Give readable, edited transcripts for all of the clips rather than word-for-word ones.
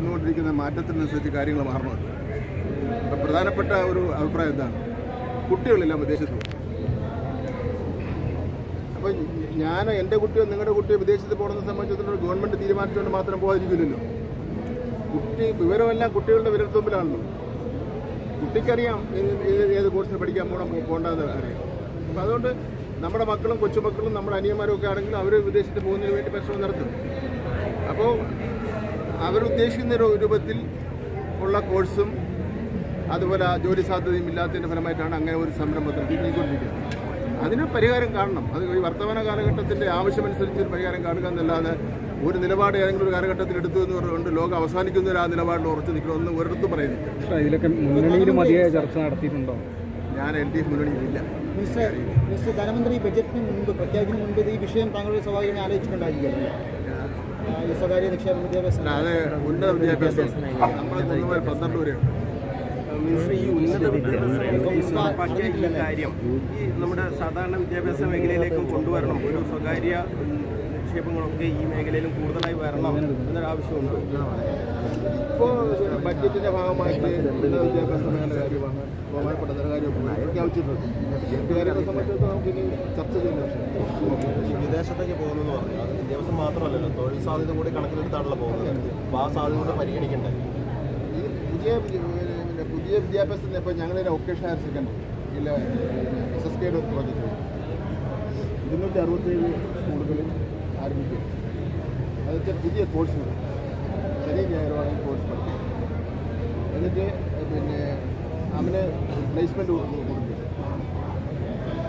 വന്നുകൊണ്ടിരിക്കുന്ന മാറ്റത്തിനനുസരിച്ച് കാര്യങ്ങൾ മാറണമല്ലോ. അപ്പം പ്രധാനപ്പെട്ട ഒരു അഭിപ്രായം എന്താണ്? കുട്ടികളെല്ലാം വിദേശത്ത് പോകും. അപ്പോൾ ഞാൻ എൻ്റെ കുട്ടിയോ നിങ്ങളുടെ കുട്ടിയോ വിദേശത്ത് പോകുന്നത് സംബന്ധിച്ചിടത്തോളം ഗവൺമെൻറ് തീരുമാനിച്ചുകൊണ്ട് മാത്രം പോകാതിരിക്കില്ലല്ലോ. വിവരമെല്ലാം കുട്ടികളുടെ വിരൽത്തുമ്പിലാണല്ലോ. കുട്ടിക്കറിയാം ഏത് കോഴ്സിന് പഠിക്കാൻ പോകേണ്ടതെന്ന് അറിയാം. അപ്പോൾ അതുകൊണ്ട് നമ്മുടെ മക്കളും കൊച്ചുമക്കളും നമ്മുടെ അനിയന്മാരും ഒക്കെ ആണെങ്കിൽ അവർ വിദേശത്ത് പോകുന്നതിന് വേണ്ടി പരിശ്രമം നടത്തും. അപ്പോൾ അവരുദ്ദേശിക്കുന്ന രൂപത്തിൽ ഉള്ള കോഴ്സും അതുപോലെ ജോലി സാധ്യതയും ഇല്ലാത്തതിൻ്റെ ഫലമായിട്ടാണ് അങ്ങനെ ഒരു സംരംഭത്തിൽ നീങ്ങിക്കൊണ്ടിരിക്കുന്നത്. അതിന് പരിഹാരം കാണണം. അത് ഈ വർത്തമാന കാലഘട്ടത്തിൻ്റെ ആവശ്യമനുസരിച്ച് ഒരു പരിഹാരം കാണുക എന്നല്ലാതെ ഒരു നിലപാട് ഏതെങ്കിലും ഒരു കാലഘട്ടത്തിൽ എടുത്തു എന്ന് പറഞ്ഞുകൊണ്ട് ലോകം അവസാനിക്കുന്നവർ ആ നിലപാടിൽ ഉറച്ചു നിൽക്കണമെന്ന് ഒരിടത്തും പറയുന്നില്ല. ഇതിലൊക്കെ മുന്നണിയിൽ മതിയായ ചർച്ച നടത്തിയിട്ടുണ്ടോ? ഞാൻ LDF മുന്നണിയിലില്ല. മിസ്റ്റർ ധനമന്ത്രി ബജറ്റിന് മുൻപ് പ്രഖ്യാപിക്കുന്നതിന് മുൻപ് ഈ വിഷയം താങ്കളുടെ സ്വാഭാവികമായി ആലോചിച്ചിട്ടുണ്ടായിരിക്കുമല്ലോ. ഈ സ്വകാര്യ നിക്ഷേപ വിദ്യാഭ്യാസം, അത് ഉന്നത വിദ്യാഭ്യാസം നമ്മളെ 12 വരെയാണ്. ഈ ഉന്നത വിദ്യാഭ്യാസ കാര്യം ഈ നമ്മുടെ സാധാരണ വിദ്യാഭ്യാസ മേഖലയിലേക്കും കൊണ്ടുവരണം. ഒരു സ്വകാര്യ നിക്ഷേപങ്ങളൊക്കെ ഈ മേഖലയിലും കൂടുതലായി വരണം എന്നൊരു ആവശ്യമുണ്ട്. ഇപ്പോൾ ബഡ്ജറ്റിൻ്റെ ഭാഗമായിട്ട് ഉന്നത വിദ്യാഭ്യാസ മേഖല കാര്യമാണ് ബഹുമാനപ്പെട്ട ധനകാര്യം പ്രഖ്യാപിച്ചിട്ടുണ്ട്. മറ്റു കാര്യങ്ങളെ സംബന്ധിച്ചിടത്തോളം നമുക്കിനി ചർച്ച ചെയ്യുന്ന വിഷയം. വിദേശത്തേക്ക് പോകുന്നതെന്ന് പറഞ്ഞാൽ അത് വിദ്യാഭ്യാസം മാത്രമല്ലല്ലോ, തൊഴിൽ സാധ്യത കൂടി കണക്കിലെടുത്താണല്ലോ പോകുന്നത്. അപ്പോൾ ആ സാധ്യത കൂടെ പരിഗണിക്കണ്ടേ? ഈ പുതിയ വിദ്യാഭ്യാസത്തിന് ഇപ്പോൾ ഞങ്ങളുടെ വൊക്കേഷണൽ ഹയർ സെക്കൻഡറി ഇല്ല SSK പ്രോജക്റ്റ് 267 സ്കൂളുകളിൽ ആരംഭിക്കും. അതൊക്കെ പുതിയ കോഴ്സുകൾ ശനി ഞായറുമാണ് കോഴ്സ് പഠിക്കും. എന്നിട്ട് അവന് പ്ലേസ്മെൻറ്റ് കൊടുക്കും.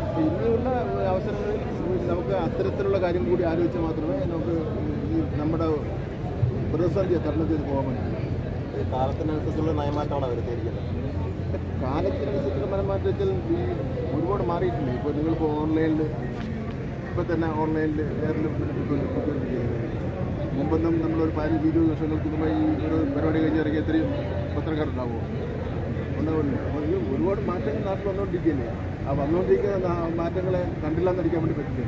അപ്പോൾ ഇനിയുള്ള അവസരങ്ങളിൽ നമുക്ക് അത്തരത്തിലുള്ള കാര്യം കൂടി ആലോചിച്ച് മാത്രമേ നമുക്ക് ഈ നമ്മുടെ പ്രതിസന്ധിയെ തരണം ചെയ്ത് പോകാൻ പറ്റും. കാലത്തിനനുസരിച്ചുള്ള നയമാറ്റമാണ് വരുത്തിയിരിക്കുന്നത്. കാലത്തിനനുസരിച്ചുള്ള നയമാറ്റത്തിൽ ഈ ഒരുപാട് മാറിയിട്ടുണ്ട്. ഇപ്പോൾ നിങ്ങളിപ്പോൾ ഓൺലൈനിൽ ഇപ്പം തന്നെ ഓൺലൈനിൽ മുമ്പൊന്നും നമ്മളൊരു 15-20 വർഷങ്ങൾക്ക് മുമ്പ് ഈ ഒരു പരിപാടി കഴിഞ്ഞിറങ്ങി എത്രയും പത്രക്കാരുണ്ടാവുമോ? ഉണ്ടാവില്ല. അപ്പോൾ ഈ ഒരുപാട് മാറ്റങ്ങൾ നാട്ടിൽ വന്നുകൊണ്ടിരിക്കുകയല്ലേ. ആ വന്നുകൊണ്ടിരിക്കുന്ന മാറ്റങ്ങളെ കണ്ടില്ല എന്നടിക്കാൻ വേണ്ടി പറ്റില്ല.